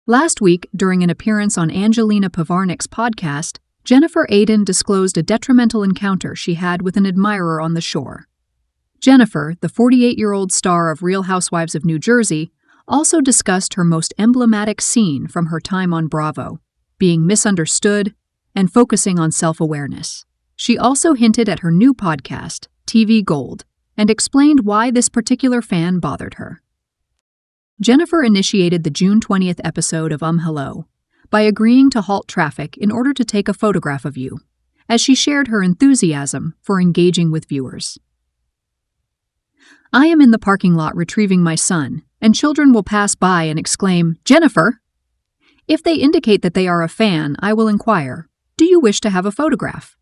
Last week, during an appearance on Angelina Pivarnik's podcast, Jennifer Aydin disclosed a detrimental encounter she had with an admirer on the shore. Jennifer, the 48-year-old star of Real Housewives of New Jersey, also discussed her most emblematic scene from her time on Bravo, being misunderstood and focusing on self-awareness. She also hinted at her new podcast, TV Gold, and explained why this particular fan bothered her. Jennifer initiated the June 20th episode of Hello by agreeing to halt traffic in order to take a photograph of you, as she shared her enthusiasm for engaging with viewers. I am in the parking lot retrieving my son, and children will pass by and exclaim, "Jennifer!" If they indicate that they are a fan, I will inquire, "Do you wish to have a photograph?"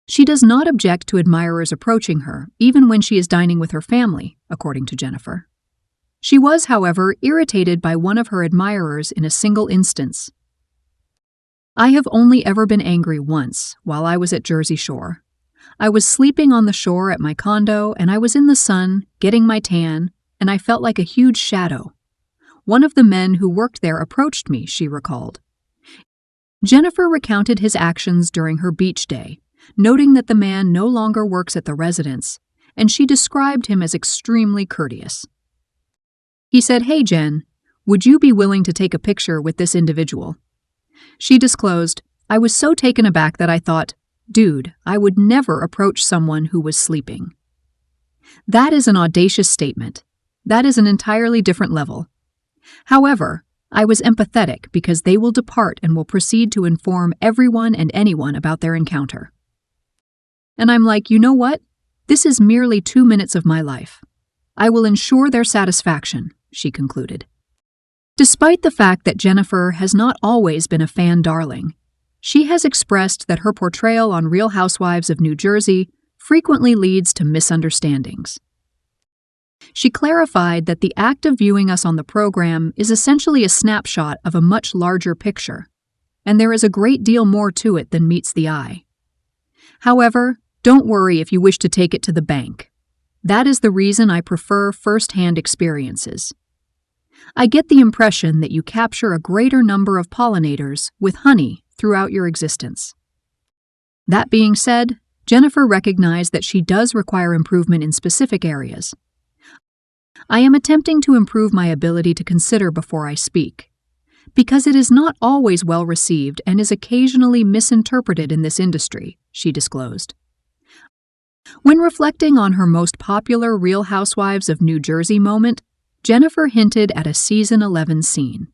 She does not object to admirers approaching her, even when she is dining with her family, according to Jennifer. She was, however, irritated by one of her admirers in a single instance. "I have only ever been angry once, while I was at Jersey Shore. I was sleeping on the shore at my condo, and I was in the sun, getting my tan, and I felt like a huge shadow. One of the men who worked there approached me," she recalled. Jennifer recounted his actions during her beach day, noting that the man no longer works at the residence, and she described him as extremely courteous. He said, "Hey Jen, would you be willing to take a picture with this individual?" She disclosed, "I was so taken aback that I thought, dude, I would never approach someone who was sleeping." That is an audacious statement. That is an entirely different level. However, I was empathetic because they will depart and will proceed to inform everyone and anyone about their encounter. And I'm like, you know what? This is merely 2 minutes of my life. I will ensure their satisfaction, she concluded. Despite the fact that Jennifer has not always been a fan darling, she has expressed that her portrayal on Real Housewives of New Jersey frequently leads to misunderstandings. She clarified that the act of viewing us on the program is essentially a snapshot of a much larger picture, and there is a great deal more to it than meets the eye. However, don't worry if you wish to take it to the bank. That is the reason I prefer first-hand experiences. I get the impression that you capture a greater number of pollinators with honey throughout your existence. That being said, Jennifer recognized that she does require improvement in specific areas. I am attempting to improve my ability to consider before I speak, because it is not always well received and is occasionally misinterpreted in this industry, she disclosed. When reflecting on her most popular Real Housewives of New Jersey moment, Jennifer hinted at a season 11 scene.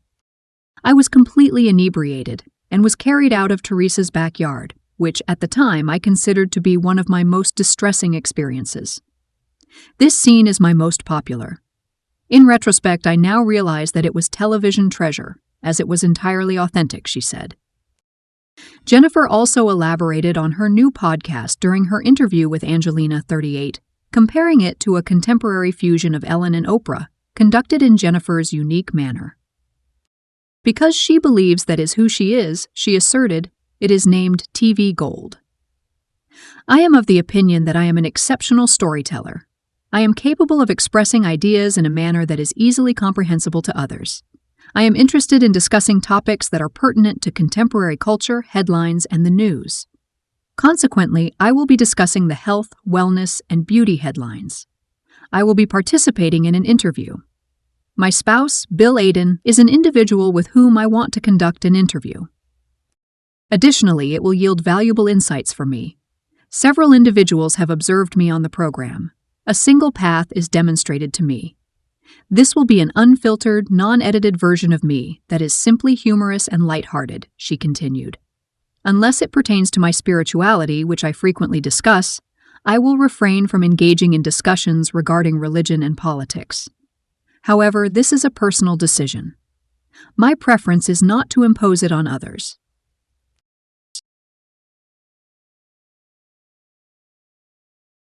I was completely inebriated and was carried out of Teresa's backyard, which at the time I considered to be one of my most distressing experiences. This scene is my most popular. In retrospect, I now realize that it was television treasure, as it was entirely authentic, she said. Jennifer also elaborated on her new podcast during her interview with Angelina 38, comparing it to a contemporary fusion of Ellen and Oprah, conducted in Jennifer's unique manner. Because she believes that is who she is, she asserted, it is named TV Gold. I am of the opinion that I am an exceptional storyteller. I am capable of expressing ideas in a manner that is easily comprehensible to others. I am interested in discussing topics that are pertinent to contemporary culture, headlines, and the news. Consequently, I will be discussing the health, wellness, and beauty headlines. I will be participating in an interview. My spouse, Bill Aydin, is an individual with whom I want to conduct an interview. Additionally, it will yield valuable insights for me. Several individuals have observed me on the program. A single path is demonstrated to me. This will be an unfiltered, non-edited version of me that is simply humorous and lighthearted, she continued. Unless it pertains to my spirituality, which I frequently discuss, I will refrain from engaging in discussions regarding religion and politics. However, this is a personal decision. My preference is not to impose it on others.